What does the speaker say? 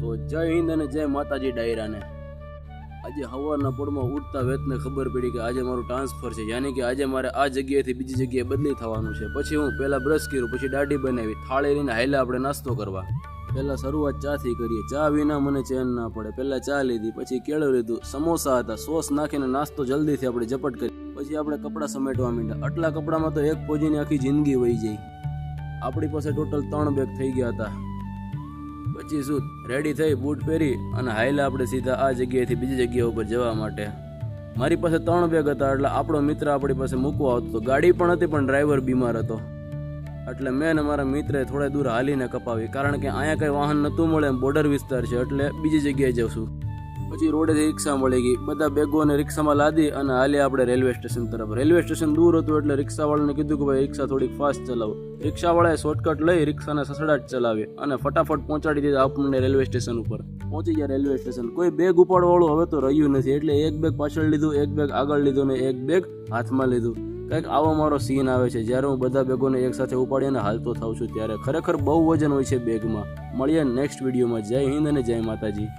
તો જય હિન્દ અને જય માતાજી ડાયરાને. આજે સવારના પોળમાં ઉઠતા વેતને ખબર પડી કે આજે મારું ટ્રાન્સફર છે, યાની કે આજે મારે આ જગ્યાએથી બીજી જગ્યાએ બદલી થવાનું છે. પછી હું પહેલાં બ્રશ કર્યું, પછી દાઢી બનાવી, થાળી લઈને હાઈલા આપણે નાસ્તો કરવા. પહેલાં શરૂઆત ચાથી કરીએ. ચા વિના મને ચેન ના પડે. પહેલાં ચા લીધી, પછી કેળું લીધું, સમોસા હતા, સોસ નાખીને નાસ્તો જલ્દીથી આપણે ઝપટ કરી. પછી આપણે કપડાં સમેટવા માંડ્યા. આટલા કપડામાં તો એક ફોજીની આખી જિંદગી વહી જાય. આપણી પાસે ટોટલ 3 બેગ થઈ ગયા હતા. પછી શું રેડી થઈ, બૂટ પહેરી અને હાઈલા આપણે સીધા આ જગ્યાએથી બીજી જગ્યા ઉપર જવા માટે. મારી પાસે 3 બેગ હતા, એટલે આપણો મિત્ર આપણી પાસે મૂકવા આવતો હતો. ગાડી પણ હતી, પણ ડ્રાઈવર બીમાર હતો, એટલે મેં અને મારા મિત્રે થોડા દૂર હાલીને કપાવી, કારણ કે અહીંયા કંઈ વાહન નહોતું મળે, એમ બોર્ડર વિસ્તાર છે, એટલે બીજી જગ્યાએ જશું. પછી રોડેથી રિક્ષા મળી ગઈ. બધા બેગોને રિક્ષામાં લાદી અને હાલ્યા આપણે રેલવે સ્ટેશન તરફ. રેલવે સ્ટેશન દૂર હતું, એટલે રિક્ષાવાળાને કીધું કે ભાઈ રિક્ષા થોડીક ફાસ્ટ ચલાવો. રિક્ષાવાળાએ શોર્ટકટ લઈ રિક્ષાને સસડાટ ચલાવી અને ફટાફટ પહોંચાડી દીધા આપણને રેલવે સ્ટેશન ઉપર. પહોંચી ગયા રેલવે સ્ટેશન. કોઈ બેગ ઉપાડવાળું હવે તો રહ્યું નથી, એટલે એક બેગ પાછળ લીધું, એક બેગ આગળ લીધું ને એક બેગ હાથમાં લીધું. કંઈક આવો મારો સીન આવે છે જ્યારે હું બધા બેગોને એક સાથે ઉપાડીને હાલતો થાઉં છું ત્યારે. ખરેખર બહુ વજન હોય છે બેગમાં. મળીએ નેક્સ્ટ વિડીયોમાં. જય હિન્દ અને જય માતાજી.